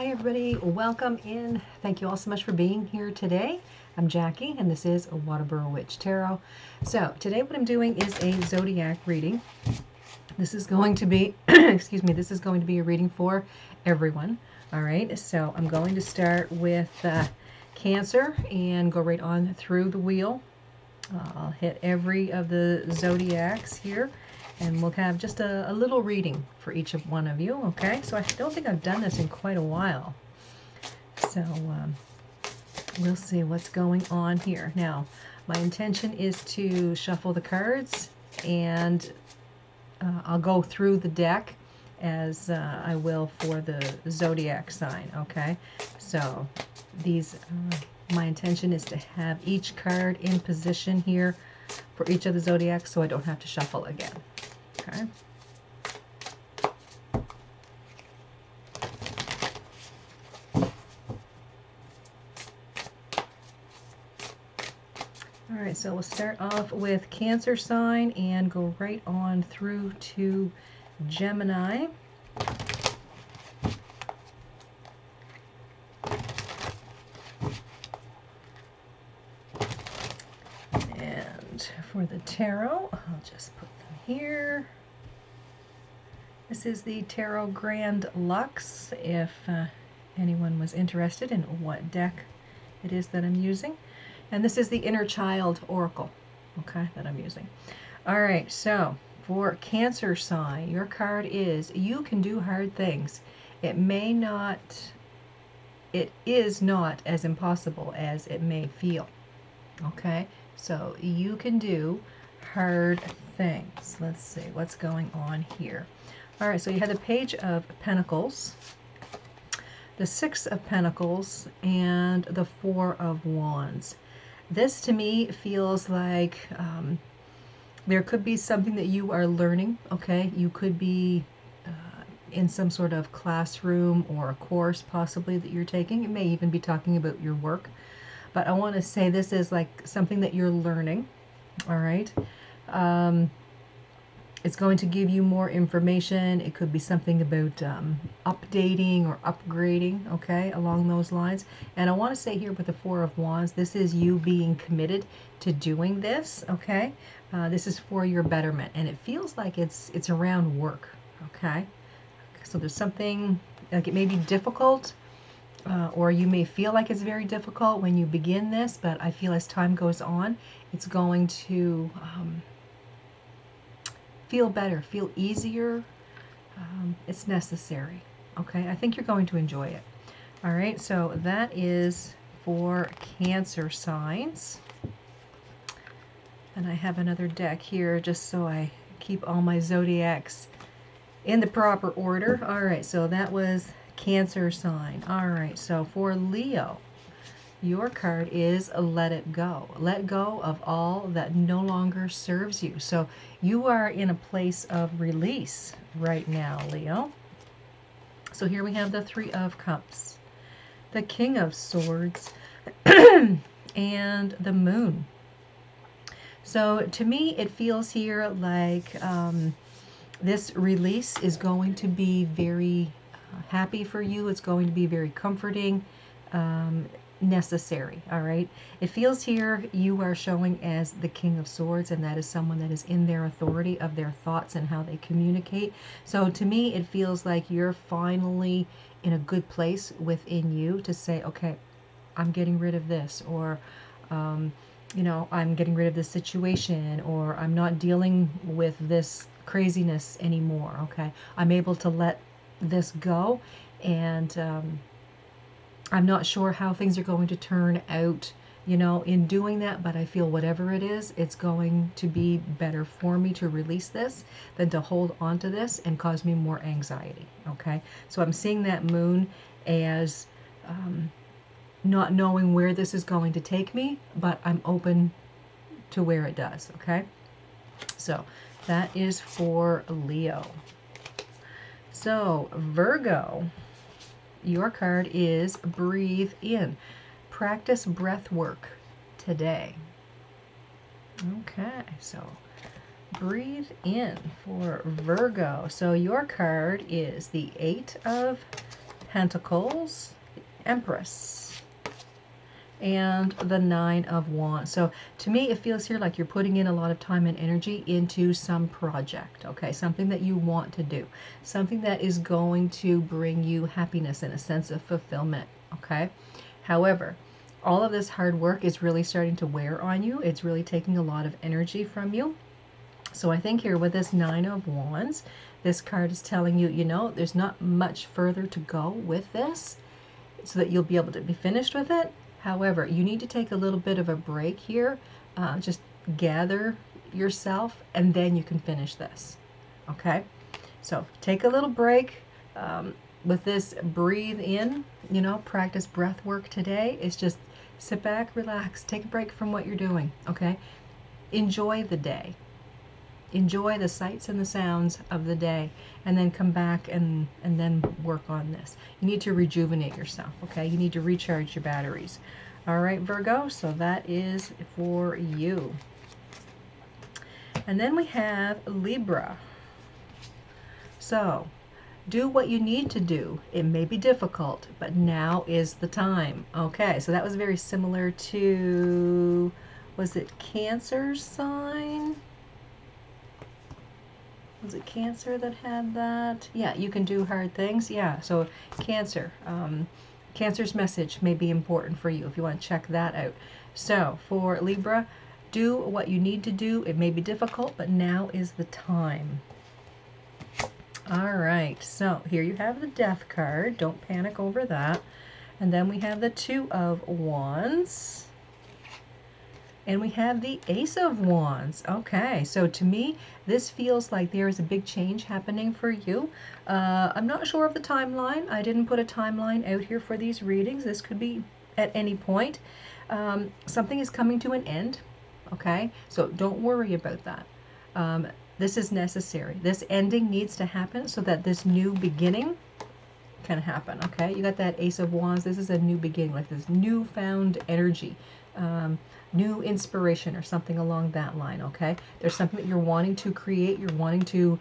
Hi everybody, welcome in. Thank you all so much for being here today. I'm Jackie and this is a Waterboro Witch Tarot. So today what I'm doing is a Zodiac reading. This is going to be, excuse me, this is going to be a reading for everyone. All right, so I'm going to start with Cancer and go right on through the wheel. I'll hit every of the Zodiacs here. And we'll have just a little reading for each of one of you, okay? So I don't think I've done this in quite a while. So we'll see what's going on here. Now, my intention is to shuffle the cards, and I'll go through the deck as I will for the Zodiac sign, okay? So these, my intention is to have each card in position here for each of the Zodiacs so I don't have to shuffle again. Okay. All right, so we'll start off with Cancer sign and go right on through to Gemini. And for the tarot, I'll just put them here. This is the Tarot Grand Luxe, if anyone was interested in what deck it is that I'm using. And this is the Inner Child Oracle, okay, that I'm using. All right, so for Cancer sign, your card is, you can do hard things. It is not as impossible as it may feel, okay? So you can do hard things. Let's see what's going on here. All right, so you have the Page of Pentacles, the Six of Pentacles, and the Four of Wands. This to me feels like there could be something that you are learning, okay? You could be in some sort of classroom or a course possibly that you're taking. It may even be talking about your work. But I want to say this is like something that you're learning, all right? It's going to give you more information. It could be something about updating or upgrading, okay, along those lines. And I want to say here with the Four of Wands, this is you being committed to doing this, okay? This is for your betterment, and it feels like it's around work, okay? So there's something, like it may be difficult, or you may feel like it's very difficult when you begin this, but I feel as time goes on, it's going to feel better, feel easier. It's necessary, okay? I think you're going to enjoy it. All right, so that is for Cancer signs. And I have another deck here just so I keep all my zodiacs in the proper order. All right, so that was Cancer sign. All right, so for Leo, your card is Let It Go. Let go of all that no longer serves you. So you are in a place of release right now, Leo. So here we have the Three of Cups, the King of Swords, and the Moon. So to me, it feels here like this release is going to be very happy for you. It's going to be very comforting. Necessary, all right? It feels here you are showing as the King of Swords, and that is someone that is in their authority of their thoughts and how they communicate. So to me, it feels like you're finally in a good place within you to say, okay, I'm getting rid of this, or you know, I'm getting rid of this situation, or I'm not dealing with this craziness anymore, okay? I'm able to let this go, and I'm not sure how things are going to turn out, you know, in doing that, but I feel whatever it is, it's going to be better for me to release this than to hold on to this and cause me more anxiety, okay? So I'm seeing that Moon as not knowing where this is going to take me, but I'm open to where it does, okay? So that is for Leo. So Virgo, your card is Breathe In. Practice breath work today. Okay, so breathe in for Virgo. So your card is the Eight of Pentacles, Empress, and the Nine of Wands. So to me, it feels here like you're putting in a lot of time and energy into some project, okay? Something that you want to do, something that is going to bring you happiness and a sense of fulfillment, okay? However, all of this hard work is really starting to wear on you. It's really taking a lot of energy from you. So I think here with this Nine of Wands, this card is telling you, you know, there's not much further to go with this so that you'll be able to be finished with it. However, you need to take a little bit of a break here. Just gather yourself and then you can finish this. Okay? So take a little break. With this, breathe in, you know, practice breath work today. It's just sit back, relax, take a break from what you're doing. Okay? Enjoy the day. Enjoy the sights and the sounds of the day, and then come back and then work on this. You need to rejuvenate yourself, okay? You need to recharge your batteries. All right, Virgo, so that is for you. And then we have Libra. So, do what you need to do. It may be difficult, but now is the time. Okay, so that was very similar to, was it Cancer's sign? Was it Cancer that had that? Yeah, you can do hard things. Yeah, so Cancer. Cancer's message may be important for you if you want to check that out. So for Libra, do what you need to do. It may be difficult, but now is the time. All right, so here you have the Death card. Don't panic over that. And then we have the Two of Wands. And we have the Ace of Wands. Okay, so to me, this feels like there is a big change happening for you. I'm not sure of the timeline. I didn't put a timeline out here for these readings. This could be at any point. Something is coming to an end. Okay, so don't worry about that. This is necessary. This ending needs to happen so that this new beginning can happen. Okay, you got that Ace of Wands. This is a new beginning, like this newfound energy. New inspiration or something along that line, okay? There's something that you're wanting to create, you're wanting to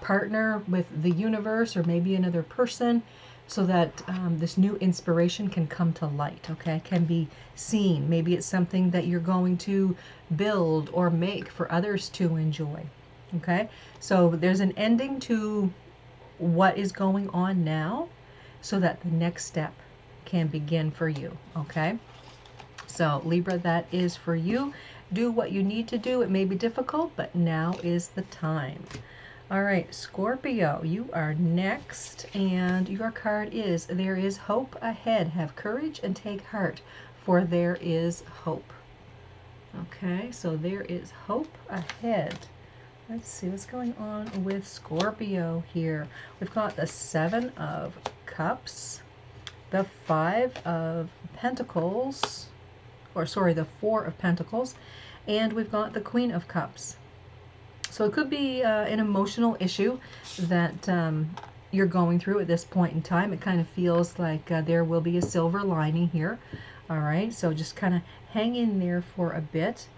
partner with the universe or maybe another person so that this new inspiration can come to light, okay? Can be seen. Maybe it's something that you're going to build or make for others to enjoy, okay? So there's an ending to what is going on now so that the next step can begin for you, okay? So Libra, that is for you. Do what you need to do. It may be difficult, but now is the time. All right, Scorpio, you are next, and your card is There is Hope Ahead. Have courage and take heart, for there is hope. Okay, so there is hope ahead. Let's see what's going on with Scorpio here. We've got the Seven of Cups, the Five of Pentacles, or sorry, the Four of Pentacles, and we've got the Queen of Cups. So it could be an emotional issue that you're going through at this point in time. It kind of feels like there will be a silver lining here. All right, so just kind of hang in there for a bit.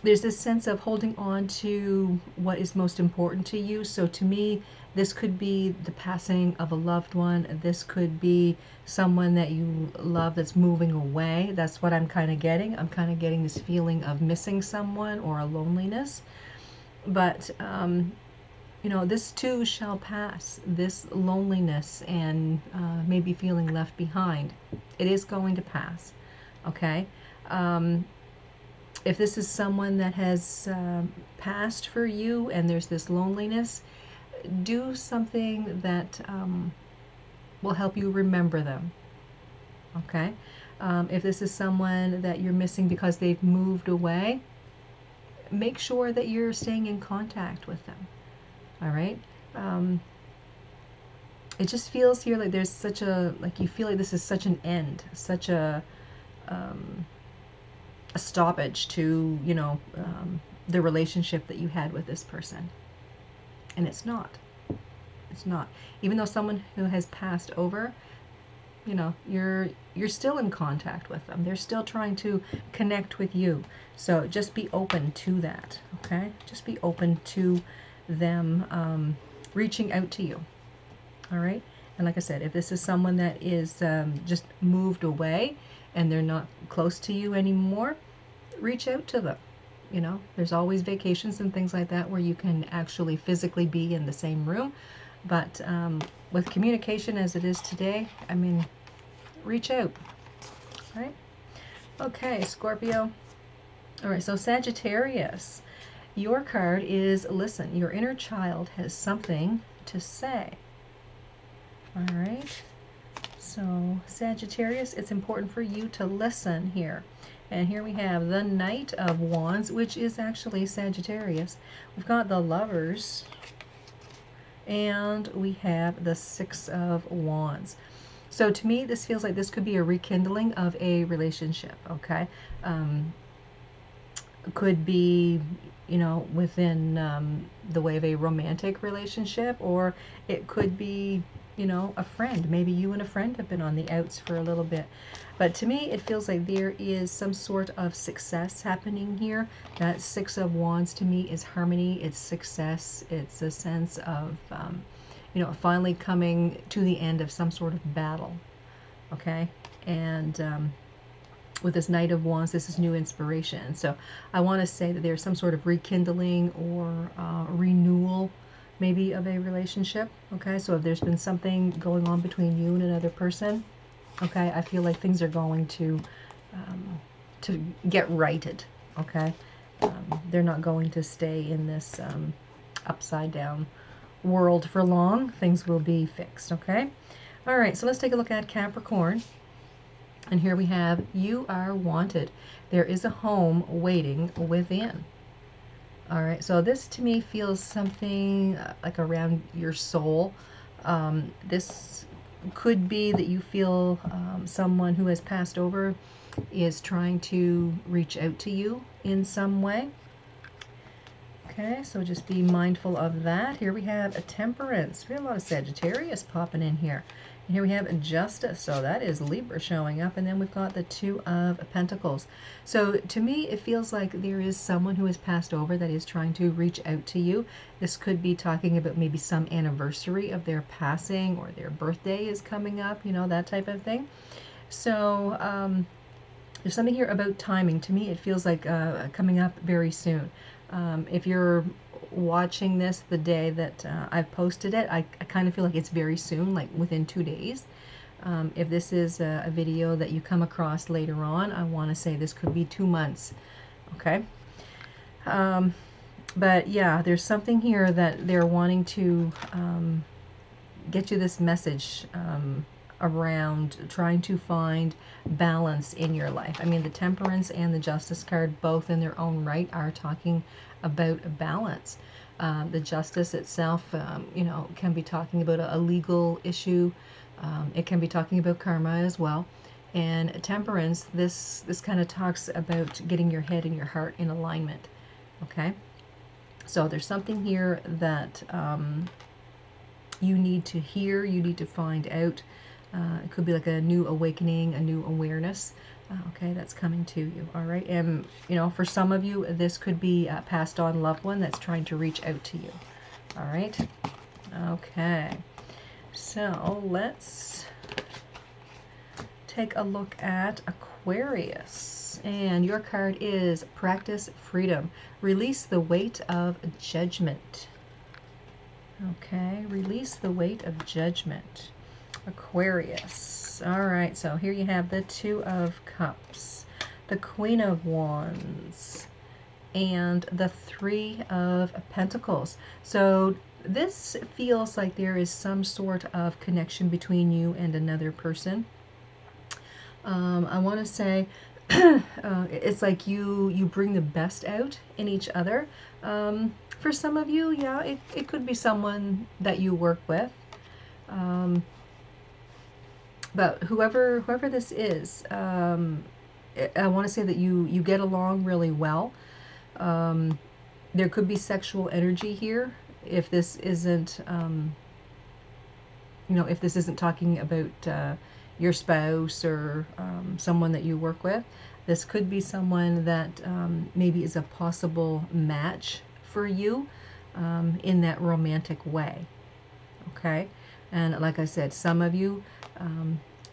There's this sense of holding on to what is most important to you. So to me, this could be the passing of a loved one. This could be someone that you love that's moving away. That's what I'm kind of getting. I'm kind of getting this feeling of missing someone or a loneliness. But, you know, this too shall pass. This loneliness and maybe feeling left behind, it is going to pass, okay? If this is someone that has passed for you and there's this loneliness, do something that will help you remember them, okay? If this is someone that you're missing because they've moved away, make sure that you're staying in contact with them, all right? It just feels here like there's such a, like you feel like this is such an end, such a stoppage to, you know, the relationship that you had with this person. And it's not. It's not. Even though someone who has passed over, you know, you're still in contact with them. They're still trying to connect with you. So just be open to that, okay? Just be open to them reaching out to you, All right. And like I said, if this is someone that is just moved away and they're not close to you anymore, reach out to them. You know, there's always vacations and things like that where you can actually physically be in the same room. But with communication as it is today, I mean, reach out. Right? Okay, Scorpio. All right, so Sagittarius. Your card is listen. Your inner child has something to say. All right. So Sagittarius, it's important for you to listen here. And here we have the Knight of Wands, which is actually Sagittarius. We've got the Lovers, and we have the Six of Wands. So to me, this feels like this could be a rekindling of a relationship, okay? Could be, you know, within the way of a romantic relationship, or it could be, you know, a friend. Maybe you and a friend have been on the outs for a little bit. But to me, it feels like there is some sort of success happening here. That Six of Wands to me is harmony, it's success, it's a sense of, you know, finally coming to the end of some sort of battle, okay? And with this Knight of Wands, this is new inspiration. So I want to say that there's some sort of rekindling or renewal maybe of a relationship, okay? So if there's been something going on between you and another person, okay, I feel like things are going to get righted, okay? They're not going to stay in this upside down world for long. Things will be fixed, okay? All right, so let's take a look at Capricorn. And here we have, you are wanted. There is a home waiting within. All right, so this to me feels something like around your soul. This could be that you feel someone who has passed over is trying to reach out to you in some way. Okay, so just be mindful of that. Here we have a Temperance. We have a lot of Sagittarius popping in here. And here we have a Justice. So that is Libra showing up. And then we've got the Two of Pentacles. So to me, it feels like there is someone who has passed over that is trying to reach out to you. This could be talking about maybe some anniversary of their passing, or their birthday is coming up, you know, that type of thing. So there's something here about timing. To me, it feels like coming up very soon. If you're watching this the day that I've posted it, I kind of feel like it's very soon, like within 2 days. If this is a video that you come across later on, I want to say this could be 2 months, okay? But yeah, there's something here that they're wanting to get you this message around trying to find balance in your life. I mean, the Temperance and the Justice card, both in their own right, are talking about balance. The Justice itself, you know, can be talking about a legal issue. It can be talking about karma as well. And Temperance, this kind of talks about getting your head and your heart in alignment. Okay? So there's something here that you need to hear, you need to find out. It could be like a new awakening, a new awareness. Okay, that's coming to you. All right, and you know, for some of you, this could be a passed on loved one that's trying to reach out to you. All right. Okay. So let's take a look at Aquarius. And your card is Practice Freedom. Release the weight of judgment. Okay, release the weight of judgment. Aquarius. All right, so here you have the Two of Cups, the Queen of Wands, and the Three of Pentacles. So this feels like there is some sort of connection between you and another person. I want to say it's like you bring the best out in each other. For some of you, yeah, it could be someone that you work with. But whoever this is, I want to say that you get along really well. There could be sexual energy here if this isn't, you know, if this isn't talking about your spouse or someone that you work with. This could be someone that maybe is a possible match for you in that romantic way. Okay? And like I said, some of you,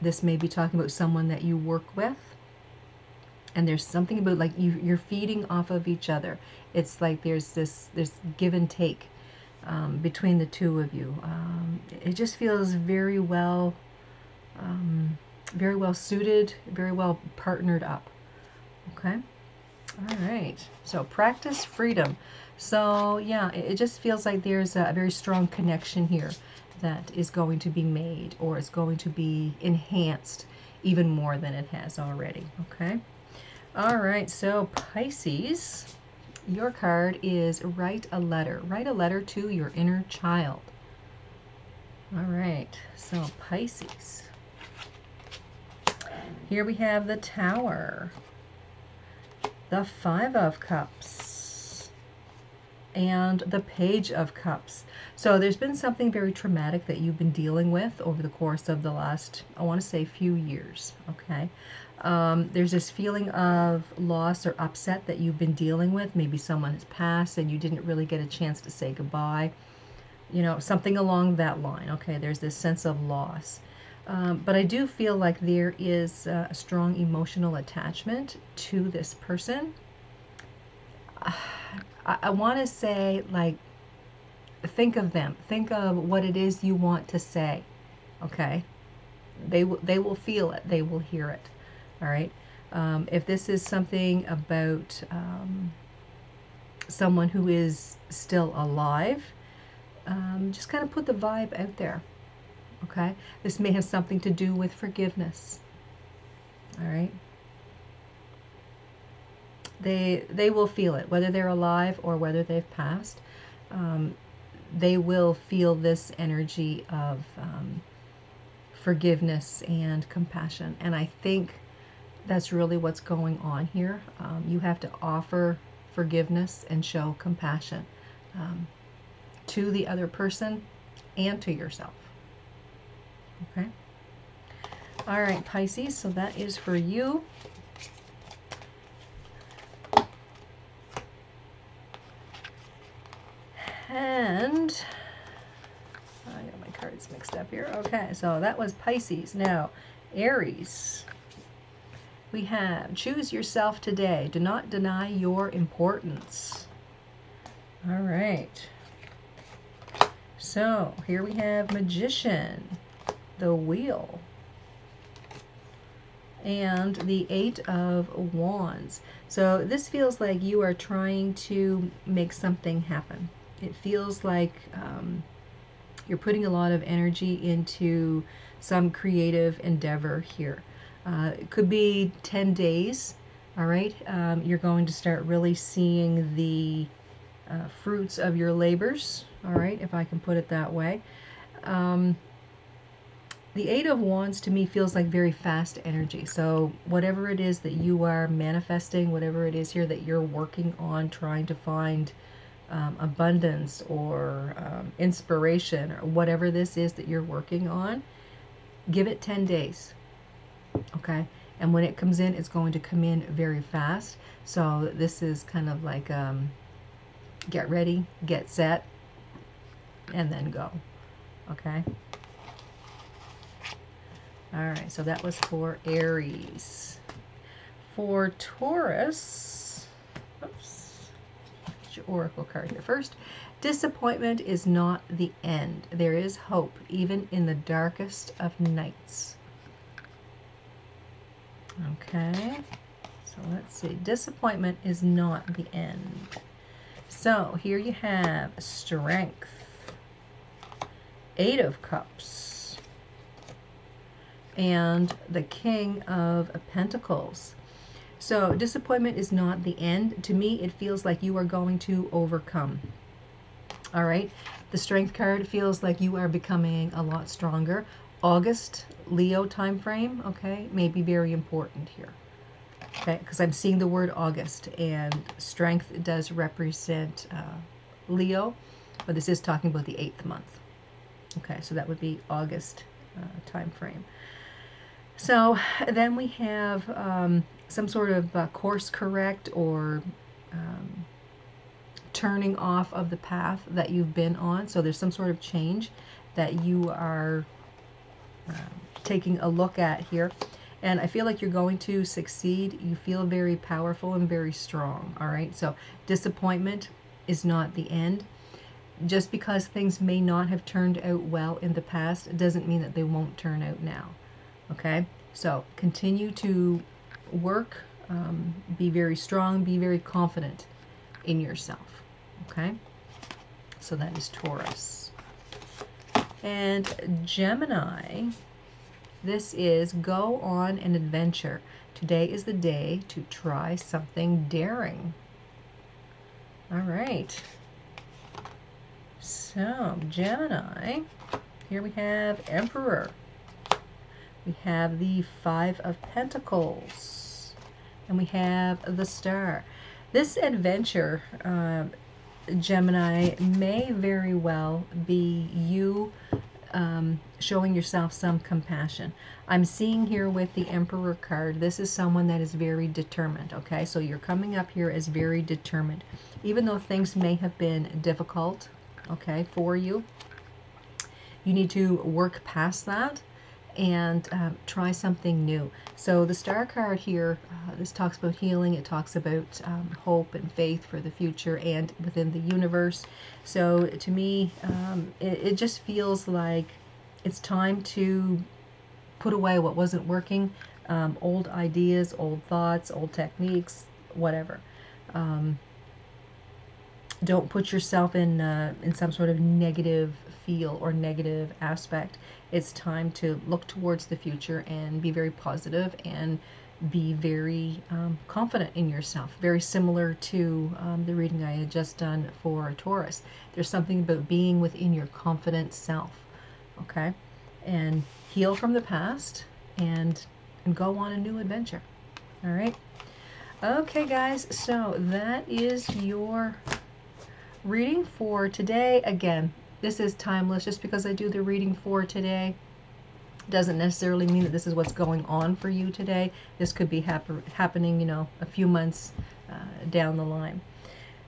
this may be talking about someone that you work with. And there's something about like you're feeding off of each other. It's like there's give and take between the two of you. It just feels very well suited, very well partnered up. Okay. All right. So practice freedom. So yeah, it just feels like there's a very strong connection here that is going to be made, or it's going to be enhanced even more than it has already. Okay. All right. So Pisces, your card is write a letter. Write a letter to your inner child. All right. So Pisces. Here we have the Tower, the Five of Cups, and the Page of Cups. So there's been something very traumatic that you've been dealing with over the course of the last, I want to say, few years, okay? There's this feeling of loss or upset that you've been dealing with. Maybe someone has passed and you didn't really get a chance to say goodbye. You know, something along that line, okay? There's this sense of loss. But I do feel like there is a strong emotional attachment to this person. I want to say, like, think of them. Think of what it is you want to say, okay? They will feel it. They will hear it, all right? If this is something about someone who is still alive, just kind of put the vibe out there. Okay, this may have something to do with forgiveness. All right, they will feel it, whether they're alive or whether they've passed. They will feel this energy of forgiveness and compassion, and I think that's really what's going on here. You have to offer forgiveness and show compassion to the other person and to yourself. Okay. All right, Pisces, so that is for you. And I got my cards mixed up here. Okay, so that was Pisces. Now, Aries. We have choose yourself today. Do not deny your importance. All right. So, here we have Magician, the Wheel, and the Eight of Wands. So this feels like you are trying to make something happen. It feels like you're putting a lot of energy into some creative endeavor here. It could be 10 days, all right? You're going to start really seeing the fruits of your labors, all right, if I can put it that way. The Eight of Wands to me feels like very fast energy. So whatever it is that you are manifesting, whatever it is here that you're working on, trying to find abundance or inspiration, or whatever this is that you're working on, give it 10 days, okay? And when it comes in, it's going to come in very fast. So this is kind of like get ready, get set, and then go, okay? All right, so that was for Aries. For Taurus, oops, get your oracle card here first. Disappointment is not the end. There is hope, even in the darkest of nights. Okay, so let's see. Disappointment is not the end. So here you have Strength, Eight of Cups, and the King of Pentacles. So disappointment is not the end. To me, it feels like you are going to overcome. All right. The Strength card feels like you are becoming a lot stronger. August, Leo time frame, okay, may be very important here. Okay, because I'm seeing the word August, and Strength does represent Leo, but this is talking about the 8th month. Okay, so that would be August time frame. So then we have some sort of course correct or turning off of the path that you've been on. So there's some sort of change that you are taking a look at here. And I feel like you're going to succeed. You feel very powerful and very strong. All right. So disappointment is not the end. Just because things may not have turned out well in the past, it doesn't mean that they won't turn out now. Okay. So continue to work. Be very strong. Be very confident in yourself. Okay. So that is Taurus. And Gemini, this is go on an adventure. Today is the day to try something daring. All right. So, Gemini, here we have Emperor. We have the Five of Pentacles. And we have the Star. This adventure, Gemini, may very well be you showing yourself some compassion. I'm seeing here with the Emperor card, this is someone that is very determined, okay? So you're coming up here as very determined. Even though things may have been difficult, okay, for you, you need to work past that and try something new. So the Star card here, this talks about healing. It talks about hope and faith for the future and within the universe. So to me, it just feels like it's time to put away what wasn't working, old ideas, old thoughts, old techniques, whatever. Don't put yourself in some sort of negative feel or negative aspect. It's time to look towards the future and be very positive and be very confident in yourself. Very similar to the reading I had just done for Taurus. There's something about being within your confident self, okay? And heal from the past and go on a new adventure, all right? Okay, guys, so that is your reading for today. Again, this is timeless. Just because I do the reading for today doesn't necessarily mean that this is what's going on for you today. This could be happening, you know, a few months down the line.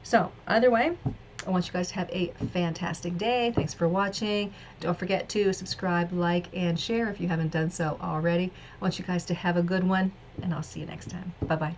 So either way, I want you guys to have a fantastic day. Thanks for watching. Don't forget to subscribe, like, and share if you haven't done so already. I want you guys to have a good one, and I'll see you next time. Bye-bye.